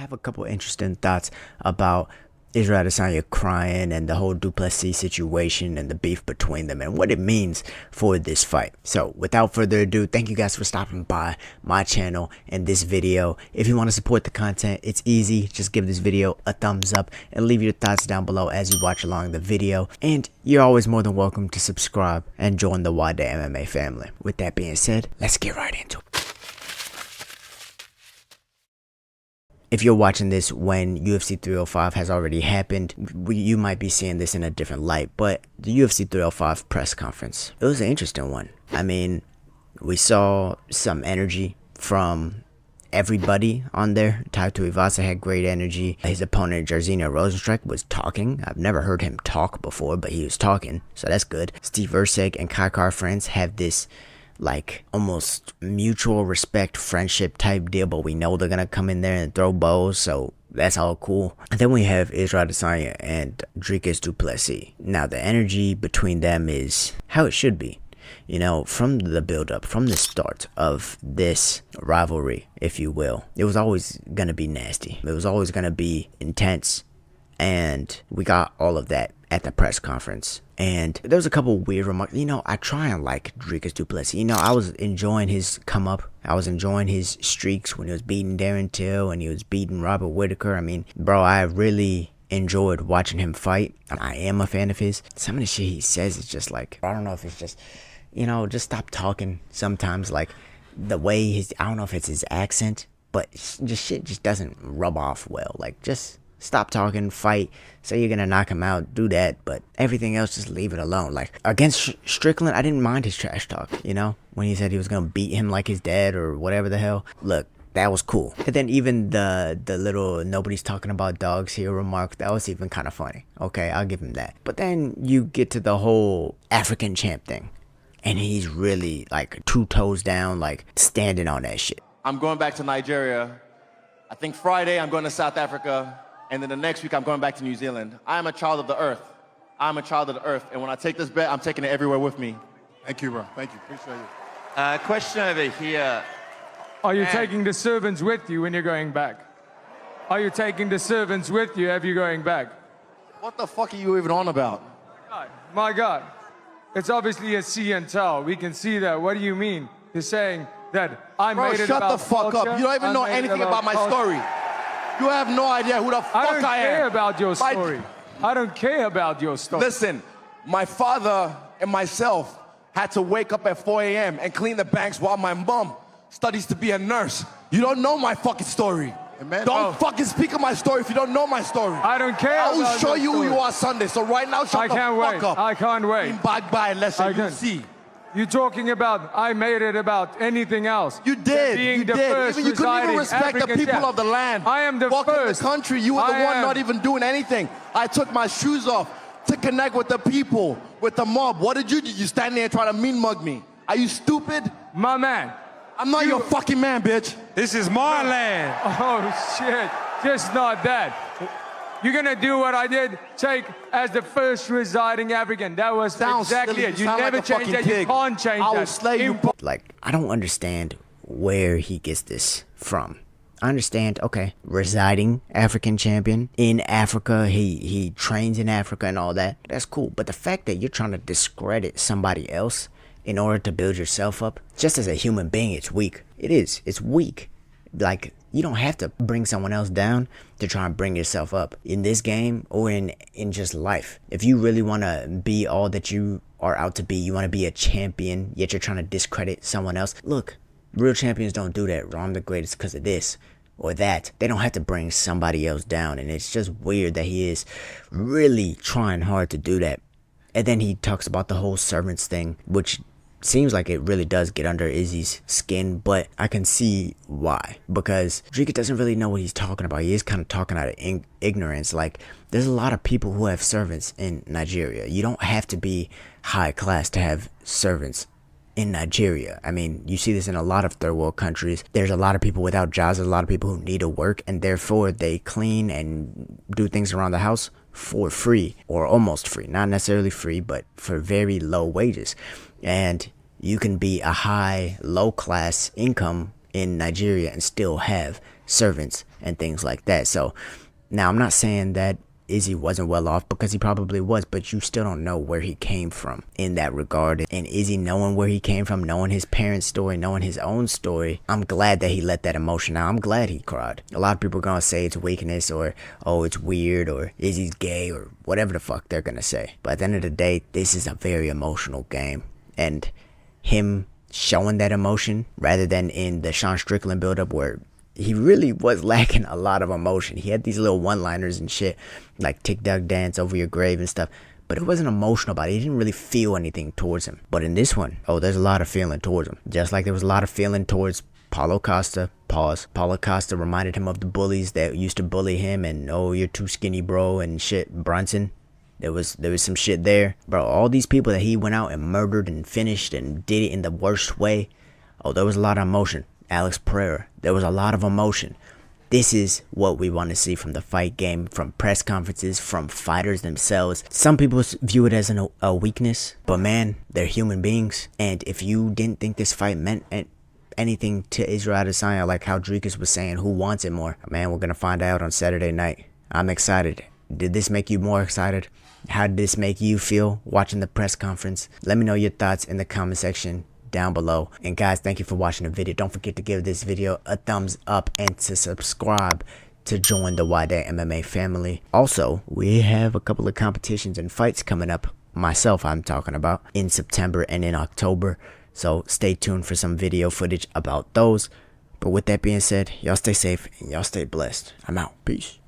have a couple interesting thoughts about Israel Adesanya crying and the whole Du Plessis situation and the beef between them and what it means for this fight. So without further ado, thank you guys for stopping by my channel and this video. If you want to support the content, it's easy. Just give this video a thumbs up and leave your thoughts down below as you watch along the video. And you're always more than welcome to subscribe and join the Nwadei MMA family. With that being said, let's get right into it. If you're watching this when UFC 305 has already happened, you might be seeing this in a different light, but the UFC 305 press conference, it was an interesting one. I mean, we saw some energy from everybody on there. Tai Tuivasa had great energy. His opponent, Jairzinho Rozenstruik, was talking. I've never heard him talk before, but he was talking, so that's good. Steve Erceg and Kai Car-France have this like almost mutual respect friendship type deal, but we know they're gonna come in there and throw bows, so that's all cool. And then we have Israel Adesanya and Dricus Du Plessis. Now the energy between them is how it should be, you know, from the build up, from the start of this rivalry, if you will. It was always gonna be nasty, it was always gonna be intense, and we got all of that at the press conference. And there was a couple weird remarks. You know, I try and like Dricus Du Plessis. You know, I was enjoying his come up. I was enjoying his streaks when he was beating Darren Till and he was beating Robert Whitaker. I mean, bro, I really enjoyed watching him fight. I am a fan of his. Some of the shit he says is just like, I don't know if it's just, you know, just stop talking sometimes. Like the way I don't know if it's his accent, but just shit just doesn't rub off well. Like just stop talking, fight, say you're gonna knock him out, do that, but everything else, just leave it alone. Like, against Strickland, I didn't mind his trash talk, you know? When he said he was gonna beat him like his dad or whatever the hell. Look, that was cool. And then even the little nobody's talking about dogs here remark, that was even kind of funny. Okay, I'll give him that. But then you get to the whole African champ thing, and he's really, like, 2 toes down, like, standing on that shit. I'm going back to Nigeria. I think Friday I'm going to South Africa. And then the next week, I'm going back to New Zealand. I am a child of the earth. I'm a child of the earth. And when I take this bet, I'm taking it everywhere with me. Thank you, bro. Thank you. Appreciate you. Question over here. Are you taking the servants with you when you're going back? Are you taking the servants with you if you're going back? What the fuck are you even on about? My God. It's obviously a see and tell. We can see that. What do you mean? You're saying that I Bro, made it shut about the fuck culture, up. You don't even know anything about my story. You have no idea who the fuck I am. I don't care about your story. I don't care about your story. Listen, my father and myself had to wake up at 4 a.m. and clean the banks while my mom studies to be a nurse. You don't know my fucking story. Amen. Don't fucking speak of my story if you don't know my story. I don't care. I will show you who you are Sunday. So right now, shut the fuck up. I can't wait. Let's say you see. You're talking about, I made it about anything else. You did. Being you the did. first You couldn't even respect African the people champ. of the land. I am the Walking first. the country. You were the one not even doing anything. I took my shoes off to connect with the people, with the mob. What did you do? You stand there and try to mean mug me. Are you stupid? My man. I'm not your fucking man, bitch. This is my land. Oh, shit. Just not that. You're gonna do what I did, take as the first residing African. That was exactly silly. it. You sound never like change that. Pig. You can't change I that. will slay you. Like, I don't understand where he gets this from. I understand, okay, residing African champion in Africa, he trains in Africa and all that. That's cool. But the fact that you're trying to discredit somebody else in order to build yourself up, just as a human being, it's weak. It is. It's weak. Like, you don't have to bring someone else down to try and bring yourself up in this game or in just life. If you really want to be all that you are out to be, you want to be a champion, yet you're trying to discredit someone else. Look, real champions don't do that. I'm the greatest because of this or that. They don't have to bring somebody else down. And it's just weird that he is really trying hard to do that. And then he talks about the whole servants thing, which seems like it really does get under Izzy's skin, but I can see why. Because Dricus doesn't really know what he's talking about. He is kind of talking out of ignorance. Like, there's a lot of people who have servants in Nigeria. You don't have to be high class to have servants in Nigeria. I mean, you see this in a lot of third world countries. There's a lot of people without jobs. There's a lot of people who need to work, and therefore they clean and do things around the house for free or almost free. Not necessarily free, but for very low wages. And you can be a low class income in Nigeria and still have servants and things like that. So now I'm not saying that Izzy wasn't well off, because he probably was, but you still don't know where he came from in that regard. And Izzy knowing where he came from, knowing his parents' story, knowing his own story, I'm glad that he let that emotion out. I'm glad he cried. A lot of people are gonna say it's weakness, or oh, it's weird, or Izzy's gay, or whatever the fuck they're gonna say. But at the end of the day, this is a very emotional game, and him showing that emotion rather than in the Sean Strickland buildup where he really was lacking a lot of emotion. He had these little one-liners and shit, like tick-tock dance over your grave and stuff, but it wasn't emotional about it. He didn't really feel anything towards him. But in this one, oh, there's a lot of feeling towards him. Just like there was a lot of feeling towards Paulo Costa. Pause. Paulo Costa reminded him of the bullies that used to bully him, and oh, you're too skinny, bro, and shit. Brunson. There was some shit there. Bro, all these people that he went out and murdered and finished and did it in the worst way. Oh, there was a lot of emotion. Alex Pereira, there was a lot of emotion. This is what we want to see from the fight game, from press conferences, from fighters themselves. Some people view it as a weakness, but man, they're human beings. And if you didn't think this fight meant anything to Israel Adesanya, like how Dricus was saying, who wants it more? Man, we're going to find out on Saturday night. I'm excited. Did this make you more excited? How did this make you feel watching the press conference? Let me know your thoughts in the comment section down below. And guys, thank you for watching the video. Don't forget to give this video a thumbs up and to subscribe to join the Nwadei MMA family. Also, we have a couple of competitions and fights coming up. Myself, I'm talking about in September and in October. So stay tuned for some video footage about those. But with that being said, y'all stay safe and y'all stay blessed. I'm out. Peace.